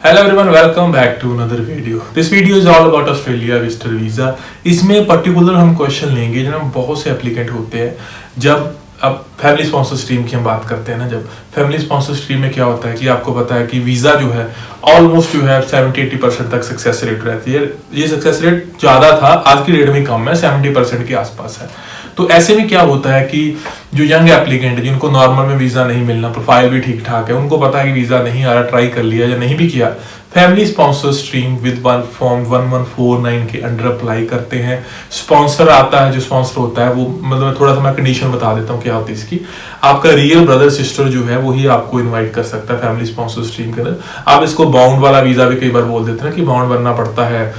Hello everyone, welcome back to another video. This video is all about Australia visitor visa. इसमें particular हम question लेंगे जो बहुत से एप्लीकेंट होते हैं। जब अब फैमिली स्पॉन्सर स्ट्रीम की हम बात करते हैं ना, जब फैमिली स्पॉन्सर स्ट्रीम में क्या होता है कि आपको पता है कि वीजा जो है ऑलमोस्ट जो है 70-80% तक सक्सेस रेट रहती है। ये सक्सेस रेट ज्यादा था, आज की डेट में कम है, 70% के आसपास है। तो ऐसे में क्या होता है कि जो यंग एप्लीकेंट है जिनको नॉर्मल में वीजा नहीं मिलना, प्रोफाइल भी ठीक ठाक है, उनको पता है कि वीजा नहीं आ रहा, ट्राई कर लिया या नहीं भी किया, family sponsor stream with one form 1149 के अंडर अप्लाई करते हैं। स्पॉन्सर आता है, जो स्पॉन्सर होता है वो मतलब थोड़ा सा मैं कंडीशन बता देता हूँ क्या होती है इसकी। आपका रियल ब्रदर सिस्टर जो है वही आपको इनवाइट कर सकता है फैमिली स्पॉन्सर स्ट्रीम के अंदर। आप इसको बाउंड वाला वीजा भी कई बार बोल देते हैं ना कि बाउंड बनना पड़ता है,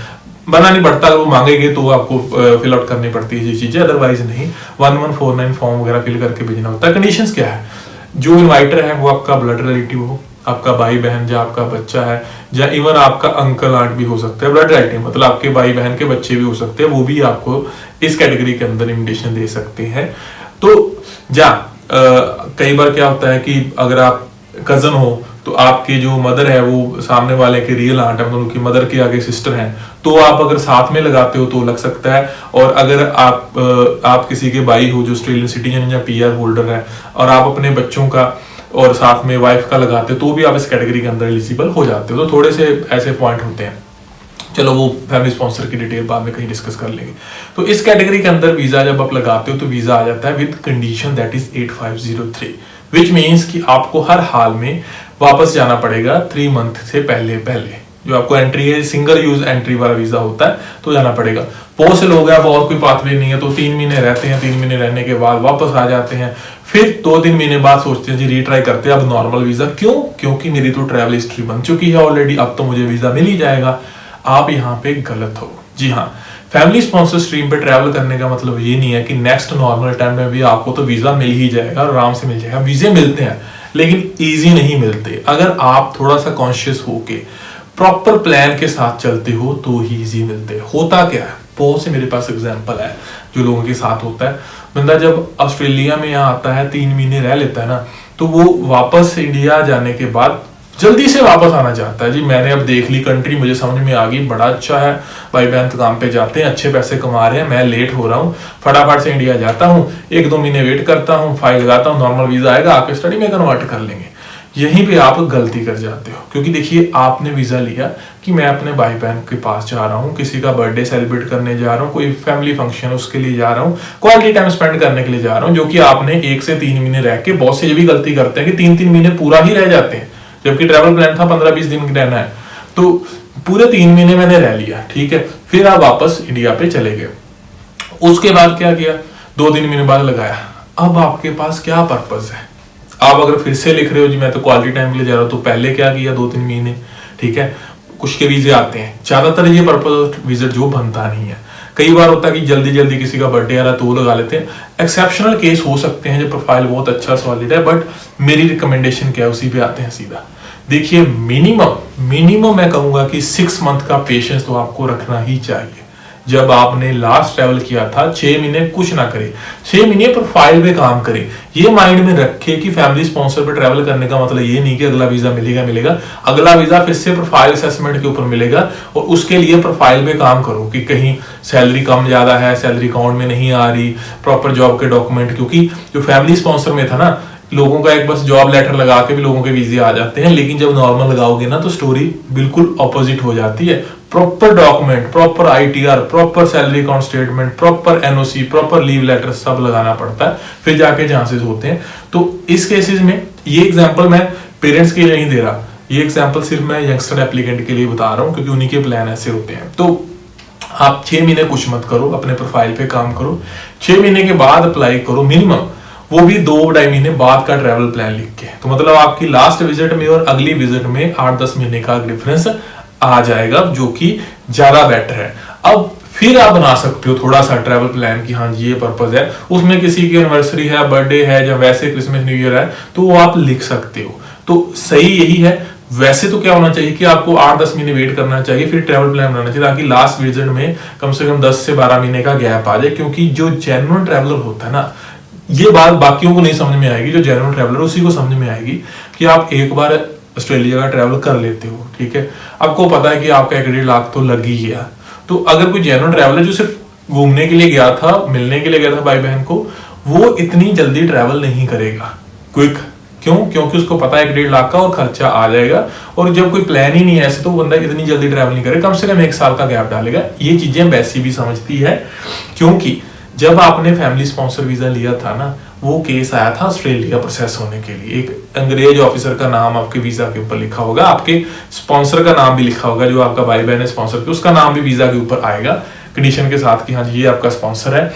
बना नहीं पड़ता, अगर वो मांगेंगे तो आपको फिल आउट करनी पड़ती है ये चीजें, अदरवाइज नहीं। 1149 फॉर्म वगैरह फिल करके भेजना होता है। कंडीशंस क्या है, जो इन्वाइटर है वो आपका ब्लड रिलेटिव हो, आपका भाई बहन या आपका बच्चा है, या इवन आपका अंकल आंट भी हो सकता है। ब्लड रिलेटिव मतलब आपके भाई बहन के बच्चे भी हो सकते हैं, वो भी आपको इस कैटेगरी के अंदर इन्विटेशन दे सकते हैं। तो कई बार क्या होता है कि अगर आप कजन हो तो आपके जो मदर है वो सामने वाले के रियल आंट है, मतलब उनकी मदर के आगे सिस्टर हैं, तो आप अगर साथ में लगाते हो तो लग सकता है। और अगर आप किसी के भाई हो जो ऑस्ट्रेलियन सिटीजन या पीआर होल्डर है और आप अपने बच्चों का और साथ में वाइफ का लगाते हो तो भी आप इस कैटेगरी के अंदर एलिजिबल हो जाते हो। तो थोड़े से ऐसे पॉइंट होते हैं, चलो वो फैमिली स्पॉन्सर की डिटेल बाद में कहीं डिस्कस कर लेंगे। तो इस कैटेगरी के अंदर वीजा जब आप लगाते हो तो वीजा आ जाता है with condition that is 8503, which means कि आपको हर हाल में वापस जाना पड़ेगा 3 मंथ से पहले। जो आपको एंट्री है, सिंगल यूज एंट्री वाला वीजा होता है तो जाना पड़ेगा। बहुत से लोग हैं अब और कोई पाथवे नहीं है तो 3 महीने रहते हैं, 3 महीने रहने के बाद वापस आ जाते हैं, फिर 2-3 महीने बाद सोचते हैं जी रीट्राई करते हैं अब नॉर्मल वीजा। क्यों? क्योंकि मेरी तो ट्रैवल हिस्ट्री बन चुकी है ऑलरेडी, अब तो मुझे वीजा मिल ही जाएगा। आप यहाँ पे गलत हो। जी हाँ, फैमिली स्पॉन्सर स्ट्रीम पे ट्रैवल करने का मतलब ये नहीं है कि नेक्स्ट नॉर्मल टाइम में भी आपको तो वीजा मिल ही जाएगा, आराम से मिल जाएगा। वीजे मिलते हैं लेकिन इजी नहीं मिलते। अगर आप थोड़ा सा कॉन्शियस होके प्रॉपर प्लान के साथ चलते हो तो ही इजी मिलते हैं। होता क्या है, बहुत से मेरे पास एग्जांपल है जो लोगों के साथ होता है। बंदा जब ऑस्ट्रेलिया में यहाँ आता है, 3 महीने रह लेता है ना, तो वो वापस इंडिया जाने के बाद जल्दी से वापस आना चाहता है। जी मैंने अब देख ली कंट्री, मुझे समझ में आ गई, बड़ा अच्छा है, भाई बहन तो काम पे जाते हैं, अच्छे पैसे कमा रहे हैं, मैं लेट हो रहा हूँ, फटाफट से इंडिया जाता हूँ, 1-2 महीने वेट करता हूँ, फाइल लगाता हूँ, नॉर्मल वीजा आएगा, आके स्टडी में कन्वर्ट कर लेंगे। यहीं पे आप गलती कर जाते हो, क्योंकि देखिए आपने वीजा लिया कि मैं अपने भाई बहन के पास जा रहा हूँ, किसी का बर्थडे सेलिब्रेट करने जा रहा हूँ, कोई फैमिली फंक्शन उसके लिए जा रहा हूँ, क्वालिटी टाइम स्पेंड करने के लिए जा रहा हूँ, जो कि आपने 1 से 3 महीने रह के, बहुत से ये भी गलती करते हैं कि 3-3 महीने पूरा ही रह जाते हैं, जबकि ट्रैवल प्लान था 15-20 दिन रहना है, तो पूरे 3 महीने मैंने रह लिया, ठीक है, फिर आप वापस इंडिया पे चले गए। उसके बाद क्या किया, 2-3 महीने बाद लगाया, अब आपके पास क्या पर्पज है? आप अगर फिर से लिख रहे हो जी मैं तो क्वालिटी टाइम के लिए जा रहा हूं, तो पहले क्या किया 2-3 महीने, ठीक है। कुछ के वीजे आते हैं, ज्यादातर ये पर्पज विजिट जो बनता नहीं है। कई बार होता है कि जल्दी जल्दी किसी का बर्थडे आ रहा है तो वो लगा लेते हैं। एक्सेप्शनल केस हो सकते हैं जब प्रोफाइल बहुत अच्छा सॉलिड है, बट मेरी रिकमेंडेशन क्या है, उसी पे आते हैं सीधा। देखिए मिनिमम मैं कहूंगा कि 6 मंथ का पेशेंस तो आपको रखना ही चाहिए। जब आपने लास्ट ट्रैवल किया था 6 महीने कुछ ना करे, 6 महीने प्रोफाइल पे काम करे। ये माइंड में रखे कि फैमिली स्पॉन्सर पे ट्रैवल करने का मतलब ये नहीं कि अगला वीजा मिलेगा, अगला वीजा फिर से प्रोफाइल असेसमेंट के ऊपर मिलेगा, और उसके लिए प्रोफाइल पे काम करो कि कहीं सैलरी कम ज्यादा है, सैलरी अकाउंट में नहीं आ रही, प्रॉपर जॉब के डॉक्यूमेंट। क्योंकि जो फैमिली स्पॉन्सर में था ना, लोगों का एक बस जॉब लेटर लगा के भी लोगों के वीजे आ जाते हैं, लेकिन जब नॉर्मल लगाओगे ना तो स्टोरी बिल्कुल ऑपोजिट हो जाती है। Proper document, proper ITR, proper salary account statement, proper NOC, proper leave letter सब लगाना पड़ता है, फिर जाके चांसेस होते हैं। तो इस केसेस में ये एग्जांपल मैं पेरेंट्स के लिए नहीं दे रहा, ये एग्जांपल सिर्फ मैं यंगस्टर एप्लीकेंट के लिए बता रहा हूँ, क्योंकि उन्हीं के प्लान ऐसे होते हैं। तो आप 6 महीने कुछ मत करो, अपने प्रोफाइल पे काम करो, 6 महीने के बाद अप्लाई करो मिनिमम, वो भी 2-2.5 महीने बाद का ट्रैवल प्लान लिख के। तो मतलब आपकी लास्ट विजिट में और अगली विजिट में 8-10 महीने का डिफरेंस आ जाएगा, जो कि ज्यादा बेटर है। अब फिर आप बना सकते हो थोड़ा सा ट्रैवल प्लान की, हाँ जी ये पर्पज है, उसमें किसी की एनिवर्सरी है, बर्थडे है, या वैसे क्रिसमस न्यू ईयर है, तो वो आप लिख सकते हो। तो सही यही है। वैसे तो क्या होना चाहिए कि आपको 8-10 महीने वेट करना चाहिए, फिर ट्रैवल प्लान बनाना चाहिए, ताकि लास्ट विजिट में कम से कम 10 से 12 महीने का गैप आ जाए। क्योंकि जो जेन्युइन ट्रैवलर होता है ना, ये बात बाकियों को नहीं समझ में आएगी, जो जेन्युइन ट्रैवलर उसी को समझ में आएगी कि आप एक बार ऑस्ट्रेलिया का ट्रैवल कर लेते हो, ठीक है, आपको पता है कि आपका 1-1.5 लाख तो लग ही गया, तो अगर कोई जेन्युइन ट्रैवलर जो सिर्फ घूमने के लिए गया था, मिलने के लिए गया था भाई बहन को, वो इतनी जल्दी ट्रैवल नहीं करेगा क्विक। क्यों? क्योंकि उसको पता है 1-1.5 लाख का और खर्चा आ जाएगा, और जब कोई प्लान ही नहीं है ऐसे, तो बंदा इतनी जल्दी ट्रैवल नहीं करेगा, कम से कम 1 साल का गैप डालेगा। ये चीजें वैसी भी समझती है, क्योंकि जब आपने फैमिली स्पॉन्सर वीजा लिया था ना, वो केस आया था ऑस्ट्रेलिया प्रोसेस होने के लिए। एक अंग्रेज ऑफिसर का नाम आपके वीजा के ऊपर लिखा होगा, आपके स्पॉन्सर का नाम भी लिखा होगा, जो आपका भाई बहन है स्पॉन्सर के, उसका नाम भी वीजा के ऊपर आएगा कंडीशन के साथ कि हाँ जी ये आपका स्पॉन्सर है।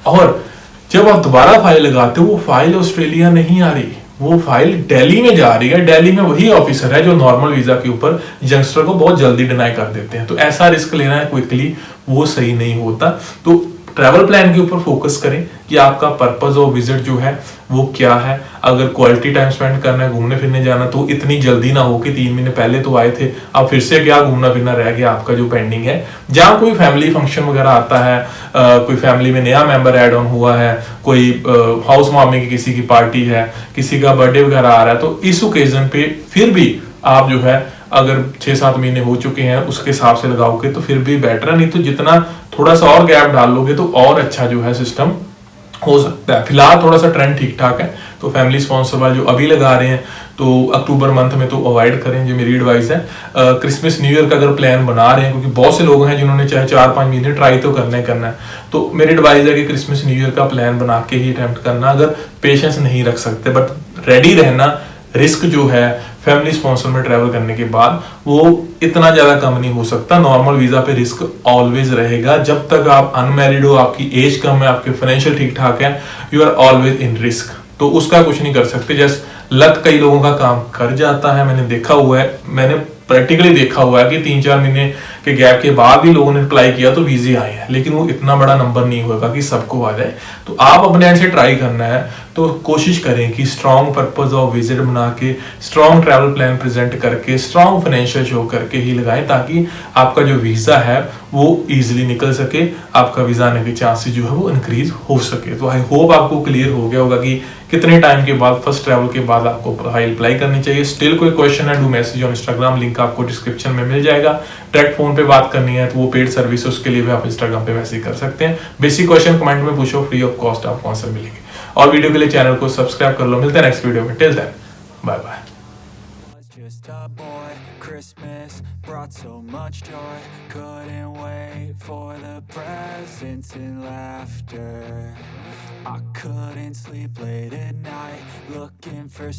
और जब आप दोबारा फाइल लगाते हो, वो फाइल ऑस्ट्रेलिया नहीं आ रही, वो फाइल दिल्ली में जा रही है। दिल्ली में वही ऑफिसर है जो नॉर्मल वीजा के ऊपर यंगस्टर को बहुत जल्दी डिनाई कर देते हैं। तो ऐसा रिस्क लेना है क्विकली, वो सही नहीं होता। तो ट्रैवल प्लान के ऊपर फोकस करें कि आपका पर्पस ऑफ विजिट जो है वो क्या है। अगर क्वालिटी टाइम स्पेंड करना है, घूमने फिरने जाना, तो इतनी जल्दी ना हो कि 3 महीने पहले तो आए थे, अब फिर से क्या घूमना फिरना रह गया आपका जो पेंडिंग है। जहाँ कोई फैमिली फंक्शन वगैरह आता है, कोई फैमिली में नया मेंबर ऐड ऑन हुआ है, कोई हाउस वार्मिंग की किसी की पार्टी है, किसी का बर्थडे वगैरह आ रहा है, तो इस ओकेजन पे फिर भी आप जो है अगर 6-7 महीने हो चुके हैं उसके हिसाब से लगाओगे तो फिर भी बेटर है। नहीं तो जितना थोड़ा सा और गैप डाल लोगे तो और अच्छा जो है सिस्टम हो सकता है। फिलहाल थोड़ा सा ट्रेंड ठीक ठाक है, तो फैमिली स्पॉन्सर वाले जो अभी लगा रहे हैं तो अक्टूबर मंथ में तो अवॉइड करें, जो मेरी एडवाइस है। क्रिसमस न्यू ईयर का अगर प्लान बना रहे हैं, क्योंकि बहुत से लोग हैं जिन्होंने चाहे 4-5 महीने ट्राई तो करना है, तो मेरी एडवाइस है कि क्रिसमस न्यू ईयर का प्लान बना के ही अटेम्प्ट करना, अगर पेशेंस नहीं रख सकते। बट रेडी रहना, रिस्क जो है फैमिली स्पॉन्सर में ट्रैवल करने के बाद वो इतना ज्यादा कम नहीं हो सकता। नॉर्मल वीजा पे रिस्क ऑलवेज रहेगा, जब तक आप अनमैरिड हो, आपकी एज कम है, आपके फाइनेंशियल ठीक ठाक है, you are always in risk. तो उसका कुछ नहीं कर सकते। जैसे लक कई लोगों का काम कर जाता है, मैंने देखा हुआ है, मैंने प्रैक्टिकली देखा हुआ है कि 3-4 महीने के गैप के बाद भी लोगों ने अप्लाई किया तो वीजे आए हैं, लेकिन वो इतना बड़ा नंबर नहीं होगा कि सबको आ जाए। तो आप अपने एंड से ट्राई करना है, तो कोशिश करें कि स्ट्रॉन्ग पर्पस ऑफ विजिट बना के, स्ट्रॉन्ग ट्रैवल प्लान प्रेजेंट करके, स्ट्रॉन्ग फाइनेंशियल शो करके ही लगाएं, ताकि आपका जो वीजा है वो इजीली निकल सके, आपका वीजा आने के चांसेस जो है वो इंक्रीज हो सके। तो आई होप आपको क्लियर हो गया होगा कि कितने टाइम के बाद, फर्स्ट ट्रैवल के बाद आपको फाइल अप्लाई करनी चाहिए। स्टिल कोई क्वेश्चन है, do message on Instagram, link आपको डिस्क्रिप्शन में मिल जाएगा। डायरेक्ट फोन पे बात करनी है तो वो पेड सर्विस है, उसके लिए भी आप इंस्टाग्राम पे मैसेज कर सकते हैं। बेसिक क्वेश्चन कमेंट में पूछो, फ्री ऑफ कॉस्ट आपको आंसर मिलेंगे। और वीडियो के लिए चैनल को सब्सक्राइब कर लो। मिलते हैं नेक्स्ट वीडियो में, till then bye bye. Just a boy, Christmas brought so much joy. Couldn't wait for the presents and laughter. I couldn't sleep late at night, looking for